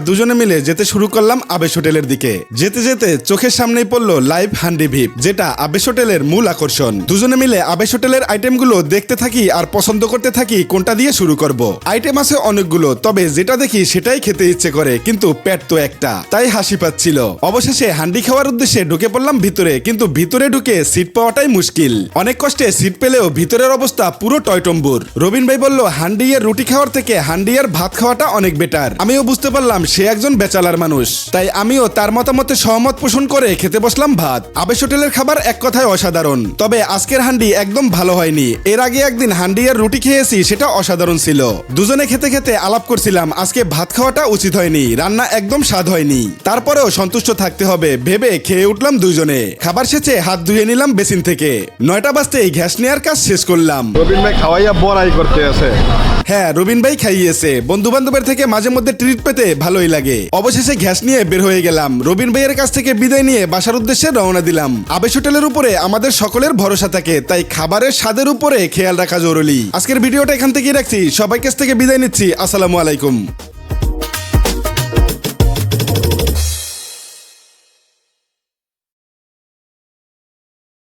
দুজনে মিলে যেতে শুরু করলাম আবেশ হোটেলের দিকে। যেতে যেতে চোখের সামনেই পড়লো লাইভ হান্ডি ভিপ, যেটা আবেশ হোটেলের মূল আকর্ষণ। দুজনে মিলে আবেশ হোটেলের আইটেমগুলো দেখতে থাকি আর পছন্দ করতে থাকি কোনটা দিয়ে শুরু করব। আইটেম আছে অনেকগুলো, তবে যেটা দেখি সেটাই খেতে ইচ্ছে করে, কিন্তু পেট তো একটা, তাই হাসি পাচ্ছিল। অবশেষে হান্ডি খাওয়ার উদ্দেশ্যে ঢুকে পড়লাম ভিতরে, কিন্তু ভিতরে ঢুকে সিট পাওয়াটাই মুশকিল। অনেক কষ্টে সিট পেলেও ভিতরের অবস্থা পুরো টয়টম্বুর। রবিন ভাই বলল হান্ডি এর রুটি খাওয়ার থেকে হান্ডি এর ভাত খাওয়াটা অনেক বেটার। আমিও বুঝতে পারলাম সে একজন বেচালার মানুষ, তাই আমিও তার মতামতে সহমত পোষণ করে খেতে বসলাম ভাত। আবেশ হোটেলের খাবার এক কথায় অসাধারণ, তবে আজকের হান্ডি একদম ভালো হয়নি। এর আগে একদিন হান্ডি এর রুটি খেয়েছি, সেটা অসাধারণ ছিল। দুজনে খেতে খেতে আলাপ করছিলাম আজকে ভাত খাওয়াটা উচিত হয়নি, রান্না একদম স্বাদ হয়নি। তারপরেও সন্তুষ্ট থাকতে হবে ভেবে খেয়ে উঠলাম দুজনে। খাবার শেষে হাত ধুয়ে নিলাম বেসিন থেকে। 9টা বাজতেই গ্যাস নেওয়ার কাজ শেষ করলাম। রবিন ভাই খাওয়াইয়া বড়াই করতে আছে। হ্যাঁ, রবিন ভাই খাইয়েছে। বন্ধু বান্ধবের থেকে মাঝে মধ্যে ট্রিট পেতে ভালোই লাগে। অবশেষে গ্যাস নিয়ে বের হয়ে গেলাম। রবিন ভাইয়ের কাছ থেকে বিদায় নিয়ে বাসার উদ্দেশ্যে রওনা দিলাম। আবেশ হোটেলের উপরে আমাদের সকলের ভরসা থাকে, তাই খাবারের স্বাদের উপরে খেয়াল রাখা জরুরি। আজকের ভিডিওটা এখান থেকেই রাখছি। সবাই কাছ থেকে বিদায় নিচ্ছি। আসসালামু আলাইকুম।